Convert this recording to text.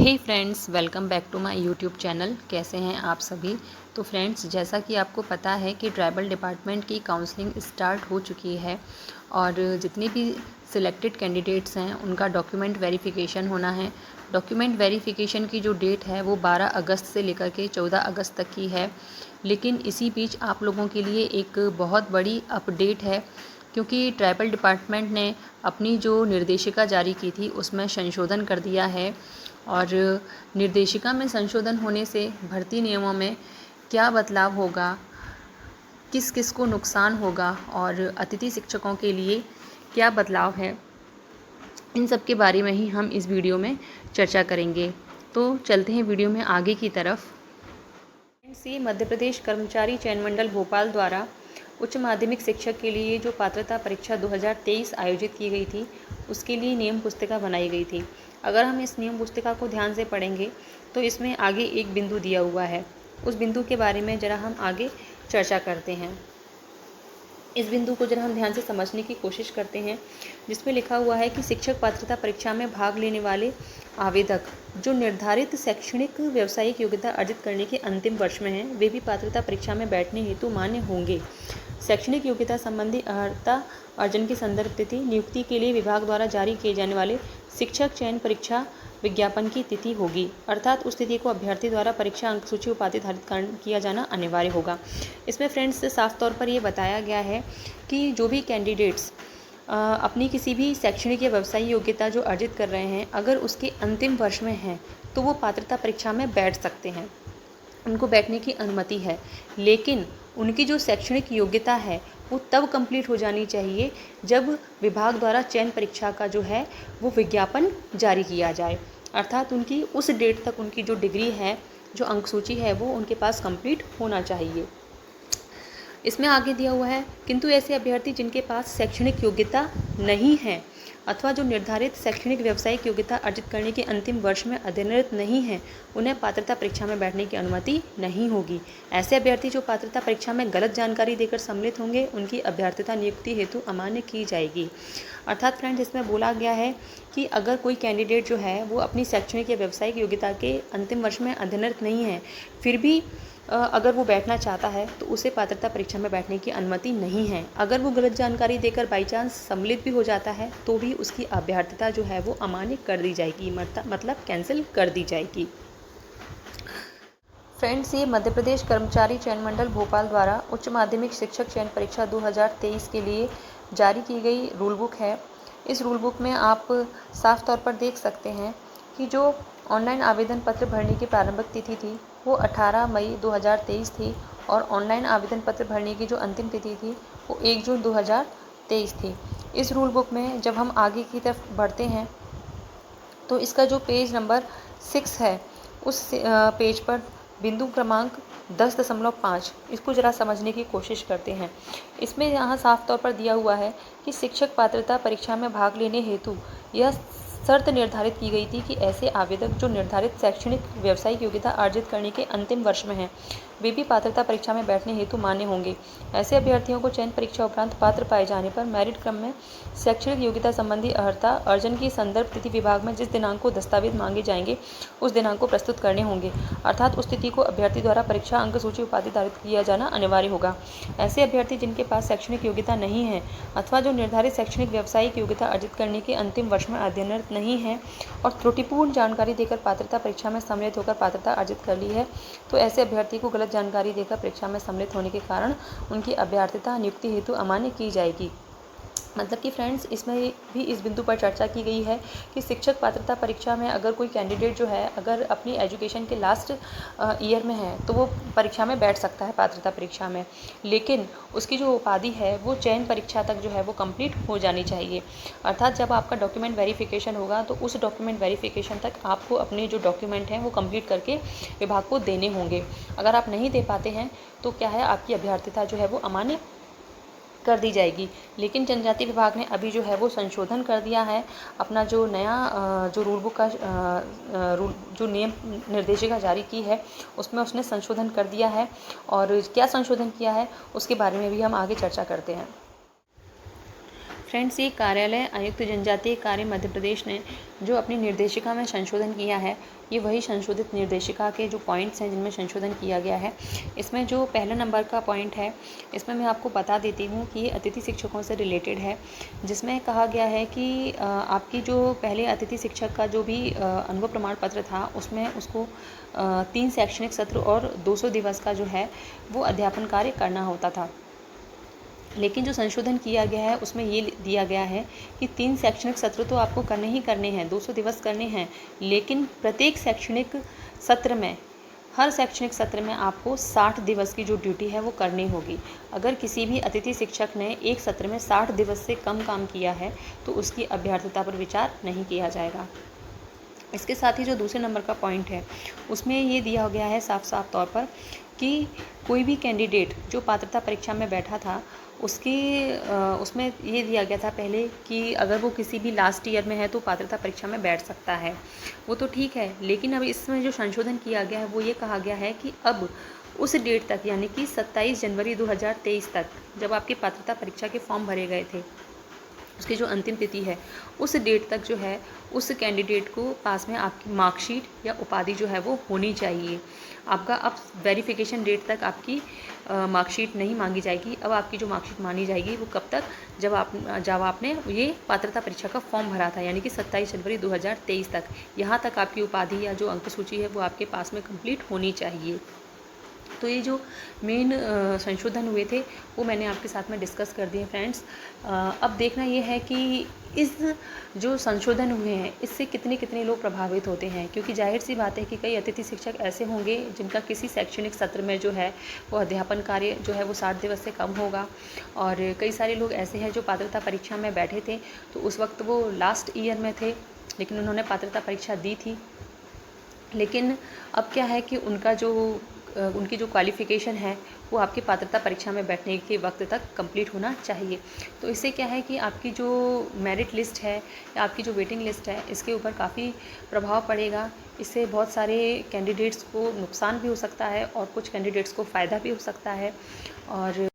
Hey friends, welcome back to my YouTube channel. कैसे हैं आप सभी। तो फ्रेंड्स, जैसा कि आपको पता है कि ट्राइबल डिपार्टमेंट की काउंसलिंग स्टार्ट हो चुकी है और जितने भी सिलेक्टेड कैंडिडेट्स हैं उनका डॉक्यूमेंट वेरिफिकेशन होना है। डॉक्यूमेंट वेरिफिकेशन की जो डेट है वो 12 अगस्त से लेकर के 14 अगस्त तक की है। लेकिन इसी बीच आप लोगों के लिए एक बहुत बड़ी अपडेट है, क्योंकि ट्राइबल डिपार्टमेंट ने अपनी जो निर्देशिका जारी की थी उसमें संशोधन कर दिया है। और निर्देशिका में संशोधन होने से भर्ती नियमों में क्या बदलाव होगा, किस किस को नुकसान होगा और अतिथि शिक्षकों के लिए क्या बदलाव है, इन सब के बारे में ही हम इस वीडियो में चर्चा करेंगे। तो चलते हैं वीडियो में आगे की तरफ। सी मध्य प्रदेश कर्मचारी चयन मंडल भोपाल द्वारा उच्च माध्यमिक शिक्षक के लिए जो पात्रता परीक्षा 2023 आयोजित की गई थी उसके लिए नियम पुस्तिका बनाई गई थी। अगर हम इस नियम पुस्तिका को ध्यान से पढ़ेंगे तो इसमें आगे एक बिंदु दिया हुआ है। उस बिंदु के बारे में ज़रा हम आगे चर्चा करते हैं। इस बिंदु को जरा हम ध्यान से समझने की कोशिश करते हैं, जिसमें लिखा हुआ है कि शिक्षक पात्रता परीक्षा में भाग लेने वाले आवेदक जो निर्धारित शैक्षणिक व्यावसायिक योग्यता अर्जित करने के अंतिम वर्ष में हैं, वे भी पात्रता परीक्षा में बैठने हेतु मान्य होंगे। शैक्षणिक योग्यता संबंधी अर्हता अर्जन की संदर्भ तिथि नियुक्ति के लिए विभाग द्वारा जारी किए जाने वाले शिक्षक चयन परीक्षा विज्ञापन की तिथि होगी, अर्थात उस तिथि को अभ्यर्थी द्वारा परीक्षा अंक सूची उपाधि धारित किया जाना अनिवार्य होगा। इसमें फ्रेंड्स साफ तौर पर ये बताया गया है कि जो भी कैंडिडेट्स अपनी किसी भी शैक्षणिक या व्यवसायिक योग्यता जो अर्जित कर रहे हैं, अगर उसके अंतिम वर्ष में हैं तो वो पात्रता परीक्षा में बैठ सकते हैं, उनको बैठने की अनुमति है। लेकिन उनकी जो शैक्षणिक योग्यता है वो तब कंप्लीट हो जानी चाहिए जब विभाग द्वारा चयन परीक्षा का जो है वो विज्ञापन जारी किया जाए, अर्थात उनकी उस डेट तक उनकी जो डिग्री है, जो अंक सूची है, वो उनके पास कंप्लीट होना चाहिए। इसमें आगे दिया हुआ है, किंतु ऐसे अभ्यर्थी जिनके पास शैक्षणिक योग्यता नहीं है अथवा जो निर्धारित शैक्षणिक व्यावसायिक योग्यता अर्जित करने के अंतिम वर्ष में अध्ययनरत नहीं हैं, उन्हें पात्रता परीक्षा में बैठने की अनुमति नहीं होगी। ऐसे अभ्यर्थी जो पात्रता परीक्षा में गलत जानकारी देकर सम्मिलित होंगे, उनकी अभ्यर्थता नियुक्ति हेतु अमान्य की जाएगी। अर्थात फ्रेंड्स, इसमें बोला गया है कि अगर कोई कैंडिडेट जो है वो अपनी शैक्षणिक या व्यावसायिक योग्यता के अंतिम वर्ष में अध्ययनरत नहीं है, फिर भी अगर वो बैठना चाहता है तो उसे पात्रता परीक्षा में बैठने की अनुमति नहीं है। अगर वो गलत जानकारी देकर बाई चांस सम्मिलित भी हो जाता है तो भी उसकी अभ्यर्थता जो है वो अमान्य कर दी जाएगी, मतलब कैंसिल कर दी जाएगी। फ्रेंड्स, ये मध्य प्रदेश कर्मचारी चयन मंडल भोपाल द्वारा उच्च माध्यमिक शिक्षक चयन परीक्षा 2023 के लिए जारी की गई रूल बुक है। इस रूल बुक में आप साफ तौर पर देख सकते हैं कि जो ऑनलाइन आवेदन पत्र भरने की प्रारंभिक तिथि थी वो 18 मई 2023 थी और ऑनलाइन आवेदन पत्र भरने की जो अंतिम तिथि थी वो 1 जून 2023 थी। इस रूल बुक में जब हम आगे की तरफ बढ़ते हैं तो इसका जो पेज नंबर 6 है उस पेज पर बिंदु क्रमांक 10.5 इसको ज़रा समझने की कोशिश करते हैं। इसमें यहाँ साफ तौर पर दिया हुआ है कि शिक्षक पात्रता परीक्षा में भाग लेने हेतु यह शर्त निर्धारित की गई थी कि ऐसे आवेदक जो निर्धारित शैक्षणिक व्यावसायिक योग्यता अर्जित करने के अंतिम वर्ष में हैं, वे भी पात्रता परीक्षा में बैठने हेतु मान्य होंगे। ऐसे अभ्यर्थियों को चयन परीक्षा उपरांत पात्र पाए जाने पर मेरिट क्रम में शैक्षणिक योग्यता संबंधी अर्हता अर्जन की संदर्भ तिथि विभाग में जिस दिनांक को दस्तावेज मांगे जाएंगे उस दिनांक को प्रस्तुत करने होंगे, अर्थात उस तिथि को अभ्यर्थी द्वारा परीक्षा अंक सूची उपाधि धारित किया जाना अनिवार्य होगा। ऐसे अभ्यर्थी जिनके पास शैक्षणिक योग्यता नहीं है अथवा जो निर्धारित शैक्षणिक व्यावसायिक योग्यता अर्जित करने के अंतिम वर्ष में अध्ययनरत नहीं है और त्रुटिपूर्ण जानकारी देकर पात्रता परीक्षा में सम्मिलित होकर पात्रता अर्जित कर ली है, तो ऐसे अभ्यर्थी को गलत जानकारी देकर परीक्षा में सम्मिलित होने के कारण उनकी अभ्यर्थता नियुक्ति हेतु अमान्य की जाएगी। मतलब कि फ्रेंड्स, इसमें भी इस बिंदु पर चर्चा की गई है कि शिक्षक पात्रता परीक्षा में अगर कोई कैंडिडेट जो है अगर अपनी एजुकेशन के लास्ट ईयर में है तो वो परीक्षा में बैठ सकता है पात्रता परीक्षा में, लेकिन उसकी जो उपाधि है वो चयन परीक्षा तक जो है वो कंप्लीट हो जानी चाहिए। अर्थात जब आपका डॉक्यूमेंट वेरिफिकेशन होगा तो उस डॉक्यूमेंट वेरिफिकेशन तक आपको अपने जो डॉक्यूमेंट हैं वो कंप्लीट करके विभाग को देने होंगे। अगर आप नहीं दे पाते हैं तो क्या है, आपकी अभ्यर्थता जो है वो अमान्य कर दी जाएगी। लेकिन जनजाति विभाग ने अभी जो है वो संशोधन कर दिया है, अपना जो नया जो रूल बुक का जो नियम निर्देशिका जारी की है उसमें उसने संशोधन कर दिया है। और क्या संशोधन किया है उसके बारे में भी हम आगे चर्चा करते हैं। फ्रेंड्स, ये कार्यालय आयुक्त जनजातीय कार्य मध्य प्रदेश ने जो अपनी निर्देशिका में संशोधन किया है, ये वही संशोधित निर्देशिका के जो पॉइंट्स हैं जिनमें संशोधन किया गया है। इसमें जो पहले नंबर का पॉइंट है, इसमें मैं आपको बता देती हूँ कि ये अतिथि शिक्षकों से रिलेटेड है, जिसमें कहा गया है कि आपकी जो पहले अतिथि शिक्षक का जो भी अनुभव प्रमाण पत्र था, उसमें उसको 3 शैक्षणिक सत्र और 200 दिवस का जो है वो अध्यापन कार्य करना होता था। लेकिन जो संशोधन किया गया है उसमें ये दिया गया है कि 3 शैक्षणिक सत्र तो आपको करने ही करने हैं, 200 दिवस करने हैं, लेकिन प्रत्येक शैक्षणिक सत्र में, हर शैक्षणिक सत्र में आपको 60 दिवस की जो ड्यूटी है वो करनी होगी। अगर किसी भी अतिथि शिक्षक ने एक सत्र में 60 दिवस से कम काम किया है तो उसकी अभ्यर्थता पर विचार नहीं किया जाएगा। इसके साथ ही जो दूसरे नंबर का पॉइंट है, उसमें ये दिया गया है साफ साफ तौर पर कि कोई भी कैंडिडेट जो पात्रता परीक्षा में बैठा था, उसमें ये दिया गया था पहले कि अगर वो किसी भी लास्ट ईयर में है तो पात्रता परीक्षा में बैठ सकता है, वो तो ठीक है। लेकिन अब इसमें जो संशोधन किया गया है वो ये कहा गया है कि अब उस डेट तक, यानी कि 27 जनवरी 2023 तक, जब आपकी पात्रता परीक्षा के फॉर्म भरे गए थे, उसकी जो अंतिम तिथि है, उस डेट तक जो है उस कैंडिडेट को पास में आपकी मार्कशीट या उपाधि जो है वो होनी चाहिए। आपका अब वेरिफिकेशन डेट तक आपकी मार्कशीट नहीं मांगी जाएगी। अब आपकी जो मार्कशीट मानी जाएगी वो कब तक, जब आपने ये पात्रता परीक्षा का फॉर्म भरा था, यानी कि 27 जनवरी 2023 तक। यहाँ तक आपकी उपाधि या जो अंक सूची है वो आपके पास में कंप्लीट होनी चाहिए। तो ये जो मेन संशोधन हुए थे वो मैंने आपके साथ में डिस्कस कर दिए फ्रेंड्स। अब देखना ये है कि इस जो संशोधन हुए हैं इससे कितने कितने लोग प्रभावित होते हैं, क्योंकि जाहिर सी बात है कि कई अतिथि शिक्षक ऐसे होंगे जिनका किसी शैक्षणिक सत्र में जो है वो अध्यापन कार्य जो है वो 60 दिवस से कम होगा, और कई सारे लोग ऐसे हैं जो पात्रता परीक्षा में बैठे थे तो उस वक्त वो लास्ट ईयर में थे, लेकिन उन्होंने पात्रता परीक्षा दी थी। लेकिन अब क्या है कि उनकी जो क्वालिफ़िकेशन है वो आपकी पात्रता परीक्षा में बैठने के वक्त तक कंप्लीट होना चाहिए। तो इससे क्या है कि आपकी जो मेरिट लिस्ट है या आपकी जो वेटिंग लिस्ट है, इसके ऊपर काफ़ी प्रभाव पड़ेगा। इससे बहुत सारे कैंडिडेट्स को नुकसान भी हो सकता है और कुछ कैंडिडेट्स को फ़ायदा भी हो सकता है। और